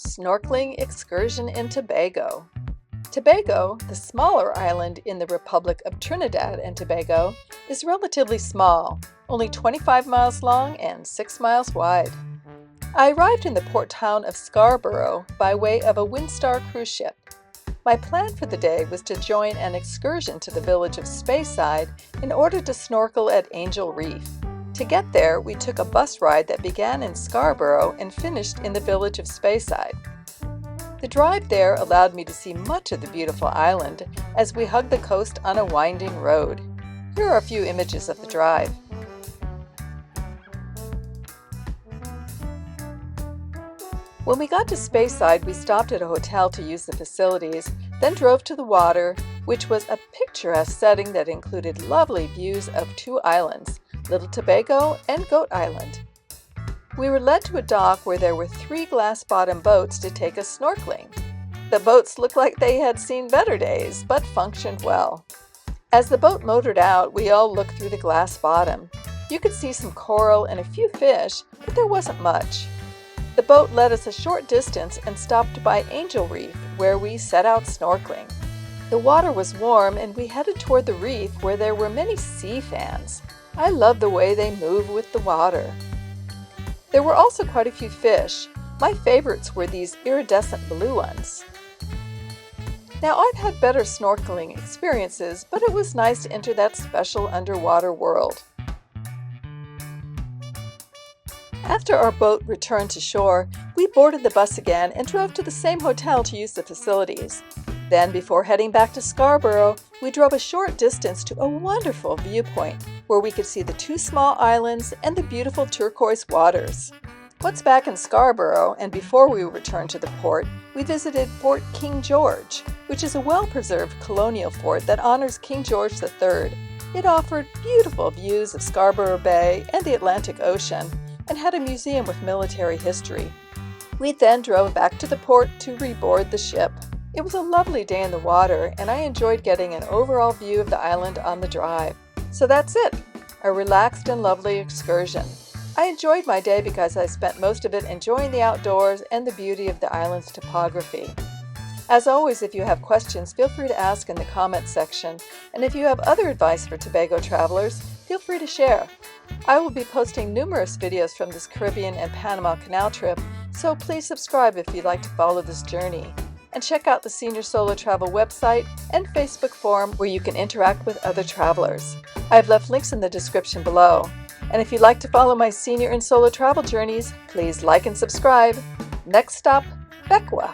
Snorkeling excursion in Tobago. Tobago, the smaller island in the Republic of Trinidad and Tobago, is relatively small, only 25 miles long and 6 miles wide. I arrived in the port town of Scarborough by way of a Windstar cruise ship. My plan for the day was to join an excursion to the village of Speyside in order to snorkel at Angel Reef. To get there, we took a bus ride that began in Scarborough and finished in the village of Speyside. The drive there allowed me to see much of the beautiful island as we hugged the coast on a winding road. Here are a few images of the drive. When we got to Speyside, we stopped at a hotel to use the facilities, then drove to the water, which was a picturesque setting that included lovely views of two islands, Little Tobago and Goat Island. We were led to a dock where there were 3 glass-bottom boats to take us snorkeling. The boats looked like they had seen better days, but functioned well. As the boat motored out, we all looked through the glass bottom. You could see some coral and a few fish, but there wasn't much. The boat led us a short distance and stopped by Angel Reef, where we set out snorkeling. The water was warm and we headed toward the reef where there were many sea fans. I love the way they move with the water. There were also quite a few fish. My favorites were these iridescent blue ones. Now, I've had better snorkeling experiences, but it was nice to enter that special underwater world. After our boat returned to shore, we boarded the bus again and drove to the same hotel to use the facilities. Then, before heading back to Scarborough, we drove a short distance to a wonderful viewpoint where we could see the 2 small islands and the beautiful turquoise waters. Once back in Scarborough, and before we returned to the port, we visited Fort King George, which is a well-preserved colonial fort that honors King George III. It offered beautiful views of Scarborough Bay and the Atlantic Ocean, and had a museum with military history. We then drove back to the port to reboard the ship. It was a lovely day in the water, and I enjoyed getting an overall view of the island on the drive. So that's it, a relaxed and lovely excursion. I enjoyed my day because I spent most of it enjoying the outdoors and the beauty of the island's topography. As always, if you have questions, feel free to ask in the comments section, and if you have other advice for Tobago travelers, feel free to share. I will be posting numerous videos from this Caribbean and Panama Canal trip, so please subscribe if you'd like to follow this journey. And check out the Senior Solo Travel website and Facebook forum where you can interact with other travelers. I've left links in the description below. And if you'd like to follow my senior and solo travel journeys, please like and subscribe. Next stop, Bequa.